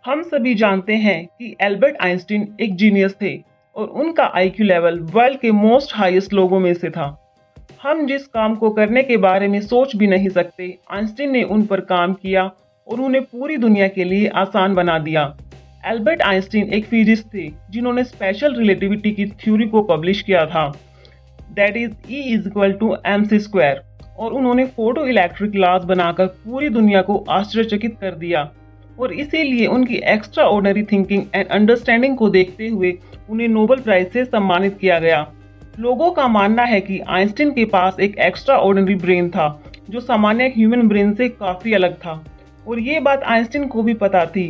हम सभी जानते हैं कि एल्बर्ट आइंस्टीन एक जीनियस थे और उनका आईक्यू लेवल वर्ल्ड के मोस्ट हाईएस्ट लोगों में से था। हम जिस काम को करने के बारे में सोच भी नहीं सकते, आइंस्टीन ने उन पर काम किया और उन्हें पूरी दुनिया के लिए आसान बना दिया। एल्बर्ट आइंस्टीन एक फिजिसिस्ट थे जिन्होंने स्पेशल रिलेटिविटी की थ्योरी को पब्लिश किया था, दैट इज E=mc², और उन्होंने फोटो इलेक्ट्रिक लॉज बनाकर पूरी दुनिया को आश्चर्यचकित कर दिया। और इसीलिए उनकी extra ordinary thinking and understanding को देखते हुए उन्हें नोबेल प्राइज से सम्मानित किया गया। लोगों का मानना है कि आइंस्टीन के पास एक एक्स्ट्रा ऑर्डिनरी ब्रेन था जो सामान्य ह्यूमन ब्रेन से काफी अलग था, और ये बात आइंस्टीन को भी पता थी।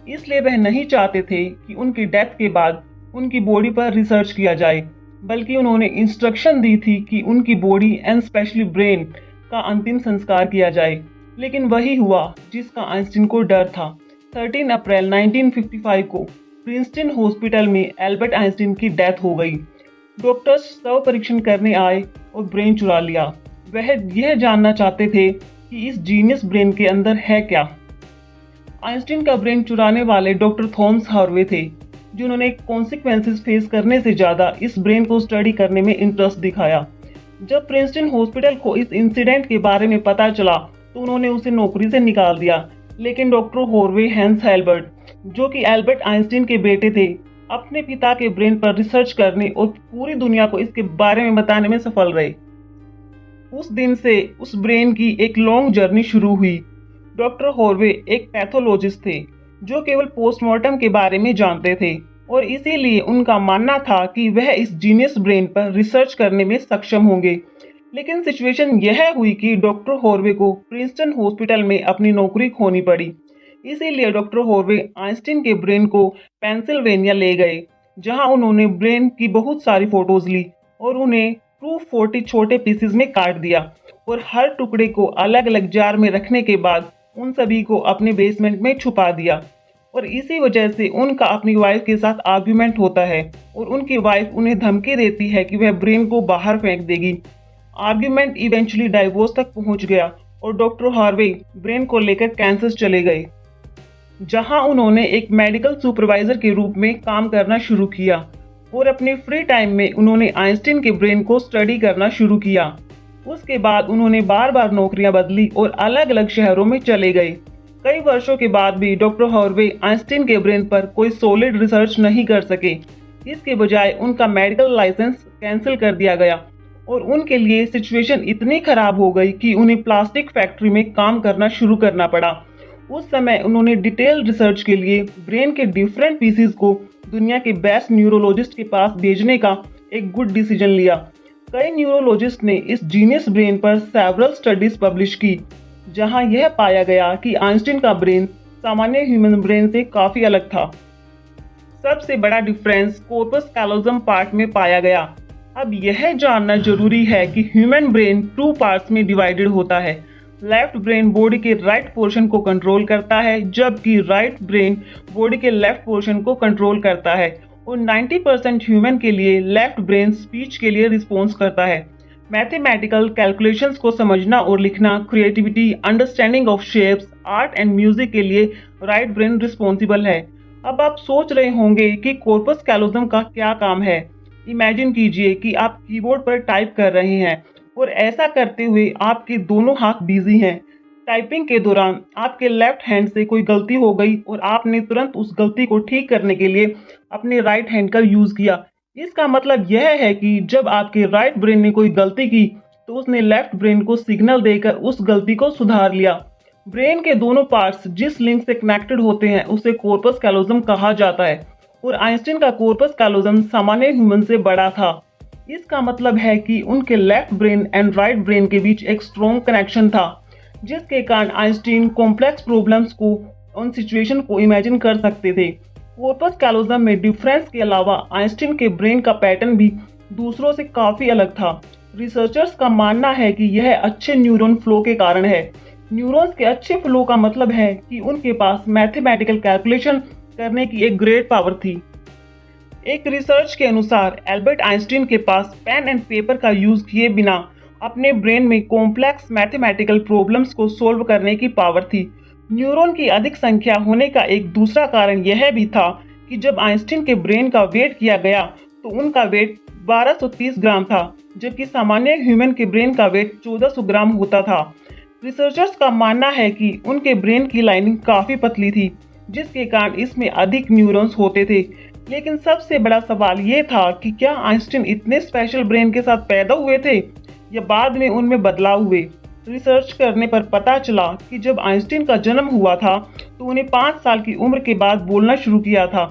इसलिए वह नहीं चाहते थे कि उनकी डेथ के बाद उनकी बॉडी पर रिसर्च किया जाए, बल्कि उन्होंने इंस्ट्रक्शन दी थी कि उनकी बॉडी एंड स्पेशली ब्रेन का अंतिम संस्कार किया जाए। लेकिन वही हुआ जिसका आइंस्टीन को डर था। 13 अप्रैल 1955 को प्रिंसटन हॉस्पिटल में एल्बर्ट आइंस्टीन की डेथ हो गई। डॉक्टर्स शव परीक्षण करने आए और ब्रेन चुरा लिया। वह यह जानना चाहते थे कि इस जीनियस ब्रेन के अंदर है क्या। आइंस्टीन का ब्रेन चुराने वाले डॉक्टर थॉमस हार्वे थे, जिन्होंने कॉन्सिक्वेंसेस फेस करने से ज़्यादा इस ब्रेन को स्टडी करने में इंटरेस्ट दिखाया। जब प्रिंसटन हॉस्पिटल को इस इंसिडेंट के बारे में पता चला तो उन्होंने उसे नौकरी से निकाल दिया। लेकिन डॉक्टर हॉर्वे हैंस एल्बर्ट, जो कि एल्बर्ट आइंस्टीन के बेटे थे, अपने पिता के ब्रेन पर रिसर्च करने और पूरी दुनिया को इसके बारे में बताने में सफल रहे। उस दिन से उस ब्रेन की एक लॉन्ग जर्नी शुरू हुई। डॉक्टर हॉर्वे एक पैथोलॉजिस्ट थे जो केवल पोस्टमार्टम के बारे में जानते थे, और इसीलिए उनका मानना था कि वह इस जीनियस ब्रेन पर रिसर्च करने में सक्षम होंगे। लेकिन सिचुएशन यह हुई कि डॉक्टर हॉर्वे को प्रिंसटन हॉस्पिटल में अपनी नौकरी खोनी पड़ी। इसीलिए डॉक्टर हॉर्वे आइंस्टीन के ब्रेन को पेंसिल्वेनिया ले गए, जहां उन्होंने ब्रेन की बहुत सारी फोटोज ली और उन्हें 240 छोटे पीसेस में काट दिया, और हर टुकड़े को अलग अलग जार में रखने के बाद उन सभी को अपने बेसमेंट में छुपा दिया। और इसी वजह से उनका अपनी वाइफ के साथ आर्ग्यूमेंट होता है और उनकी वाइफ उन्हें धमकी देती है कि वह ब्रेन को बाहर फेंक देगी। आर्ग्यूमेंट इवेंचुअली डाइवोर्स तक पहुंच गया और डॉक्टर हार्वे ब्रेन को लेकर कैंसस चले गए, जहां उन्होंने एक मेडिकल सुपरवाइजर के रूप में काम करना शुरू किया। और अपने फ्री टाइम में उन्होंने आइंस्टीन के ब्रेन को स्टडी करना शुरू किया। उसके बाद उन्होंने बार बार नौकरियां बदली और अलग अलग शहरों में चले गए। कई वर्षों के बाद भी डॉक्टर हार्वे आइंस्टीन के ब्रेन पर कोई सॉलिड रिसर्च नहीं कर सके। इसके बजाय उनका मेडिकल लाइसेंस कैंसिल कर दिया गया और उनके लिए सिचुएशन इतनी खराब हो गई कि उन्हें प्लास्टिक फैक्ट्री में काम करना शुरू करना पड़ा। उस समय उन्होंने डिटेल रिसर्च के लिए ब्रेन के डिफरेंट पीसेस को दुनिया के बेस्ट न्यूरोलॉजिस्ट के पास भेजने का एक गुड डिसीजन लिया। कई न्यूरोलॉजिस्ट ने इस जीनियस ब्रेन पर सेवरल स्टडीज पब्लिश की, जहां यह पाया गया कि आइंस्टीन का ब्रेन सामान्य ह्यूमन ब्रेन से काफी अलग था। सबसे बड़ा डिफरेंस कॉर्पस कैलोजम पार्ट में पाया गया। अब यह जानना जरूरी है कि ह्यूमन ब्रेन 2 पार्ट्स में डिवाइडेड होता है। लेफ्ट ब्रेन बॉडी के राइट पोर्शन को कंट्रोल करता है, जबकि राइट ब्रेन बॉडी के लेफ्ट पोर्शन को कंट्रोल करता है। और 90% ह्यूमन के लिए लेफ्ट ब्रेन स्पीच के लिए रिस्पॉन्स करता है। मैथमेटिकल कैलकुलेशंस को समझना और लिखना, creativity, understanding of shapes, art and music के लिए राइट ब्रेन रिस्पॉन्सिबल है। अब आप सोच रहे होंगे कि कॉर्पस कैलोजम का क्या काम है। इमेजिन कीजिए कि आप कीबोर्ड पर टाइप कर रहे हैं और ऐसा करते हुए आपके दोनों हाथ बिजी हैं। टाइपिंग के दौरान आपके लेफ्ट हैंड से कोई गलती हो गई और आपने तुरंत उस गलती को ठीक करने के लिए अपने राइट हैंड का यूज किया। इसका मतलब यह है कि जब आपके राइट ब्रेन ने कोई गलती की तो उसने लेफ्ट ब्रेन को सिग्नल देकर उस गलती को सुधार लिया। ब्रेन के दोनों पार्ट्स जिस लिंक से कनेक्टेड होते हैं उसे कॉर्पस कैलोजम कहा जाता है, और आइंस्टीन का कॉर्पस कैलोजम सामान्य ह्यूमन से बड़ा था। इसका मतलब है कि उनके left brain and right brain के बीच एक स्ट्रॉन्ग कनेक्शन था, जिसके कारण आइंस्टीन कॉम्प्लेक्स प्रॉब्लम्स को उन सिचुएशन को इमेजिन कर सकते थे। कॉर्पस कैलोजम में डिफरेंस के अलावा आइंस्टीन के ब्रेन का पैटर्न भी दूसरों से काफी अलग था। रिसर्चर्स का मानना है कि यह अच्छे न्यूरॉन फ्लो के कारण है। न्यूरॉन्स के अच्छे फ्लो का मतलब है कि उनके पास मैथमेटिकल कैलकुलेशन करने की एक ग्रेट पावर थी। एक रिसर्च के अनुसार एल्बर्ट आइंस्टीन के पास पेन एंड पेपर का यूज किए बिना अपने ब्रेन में कॉम्प्लेक्स मैथमेटिकल प्रॉब्लम्स को सॉल्व करने की पावर थी। न्यूरॉन की अधिक संख्या होने का एक दूसरा कारण यह भी था कि जब आइंस्टीन के ब्रेन का वेट किया गया तो उनका वेट 1230 ग्राम था, जबकि सामान्य ह्यूमन के ब्रेन का वेट 1400 ग्राम होता था। रिसर्चर्स का मानना है कि उनके ब्रेन की लाइनिंग काफी पतली थी, जिसके कारण इसमें अधिक न्यूरॉन्स होते थे। लेकिन सबसे बड़ा सवाल ये था कि क्या आइंस्टीन इतने स्पेशल ब्रेन के साथ पैदा हुए थे या बाद में उनमें बदलाव हुए। रिसर्च करने पर पता चला कि जब आइंस्टीन का जन्म हुआ था तो उन्हें 5 साल की उम्र के बाद बोलना शुरू किया था।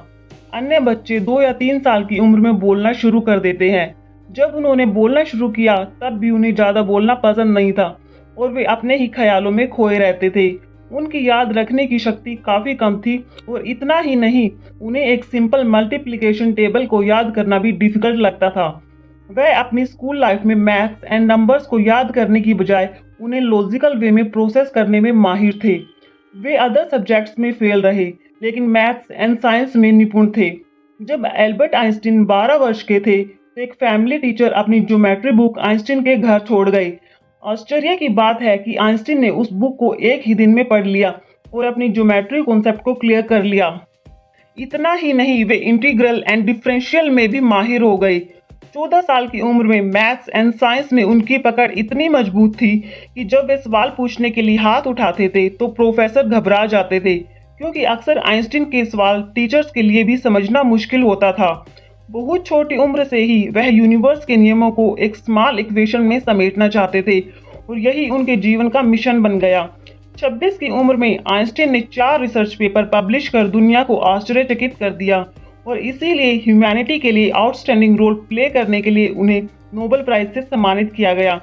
अन्य बच्चे 2 या 3 साल की उम्र में बोलना शुरू कर देते हैं। जब उन्होंने बोलना शुरू किया तब भी उन्हें ज़्यादा बोलना पसंद नहीं था और वे अपने ही ख्यालों में खोए रहते थे। उनकी याद रखने की शक्ति काफ़ी कम थी और इतना ही नहीं, उन्हें एक सिंपल मल्टीप्लिकेशन टेबल को याद करना भी डिफिकल्ट लगता था। वह अपनी स्कूल लाइफ में मैथ्स एंड नंबर्स को याद करने की बजाय उन्हें लॉजिकल वे में प्रोसेस करने में माहिर थे। वे अदर सब्जेक्ट्स में फेल रहे, लेकिन मैथ्स एंड साइंस में निपुण थे। जब एल्बर्ट आइंस्टीन 12 वर्ष के थे तो एक फैमिली टीचर अपनी ज्योमेट्री बुक आइंस्टीन के घर छोड़ गए। आश्चर्य की बात है कि आइंस्टीन ने उस बुक को एक ही दिन में पढ़ लिया और अपनी ज्योमेट्री कॉन्सेप्ट को क्लियर कर लिया। इतना ही नहीं, वे इंटीग्रल एंड डिफरेंशियल में भी माहिर हो गए। 14 साल की उम्र में मैथ्स एंड साइंस में उनकी पकड़ इतनी मजबूत थी कि जब वे सवाल पूछने के लिए हाथ उठाते थे तो प्रोफेसर घबरा जाते थे, क्योंकि अक्सर आइंस्टीन के सवाल टीचर्स के लिए भी समझना मुश्किल होता था। बहुत छोटी उम्र से ही वह यूनिवर्स के नियमों को एक स्मॉल इक्वेशन में समेटना चाहते थे और यही उनके जीवन का मिशन बन गया। 26 की उम्र में आइंस्टीन ने 4 रिसर्च पेपर पब्लिश कर दुनिया को आश्चर्यचकित कर दिया और इसीलिए ह्यूमैनिटी के लिए आउटस्टैंडिंग रोल प्ले करने के लिए उन्हें नोबेल प्राइज से सम्मानित किया गया।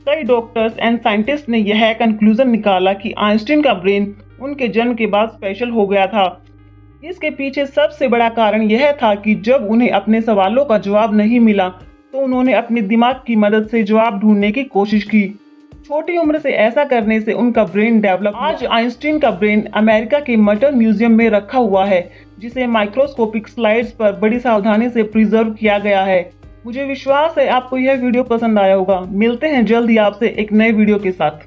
कई डॉक्टर्स एंड साइंटिस्ट ने यह कंक्लूजन निकाला कि आइंस्टीन का ब्रेन उनके जन्म के बाद स्पेशल हो गया था। इसके पीछे सबसे बड़ा कारण यह था कि जब उन्हें अपने सवालों का जवाब नहीं मिला तो उन्होंने अपने दिमाग की मदद से जवाब ढूंढने की कोशिश की। छोटी उम्र से ऐसा करने से उनका ब्रेन डेवलप। आज आइंस्टीन का ब्रेन अमेरिका के मटर म्यूजियम में रखा हुआ है, जिसे माइक्रोस्कोपिक स्लाइड्स पर बड़ी सावधानी से प्रिजर्व किया गया है। मुझे विश्वास है आपको यह वीडियो पसंद आया होगा। मिलते हैं जल्द ही आपसे एक नए वीडियो के साथ।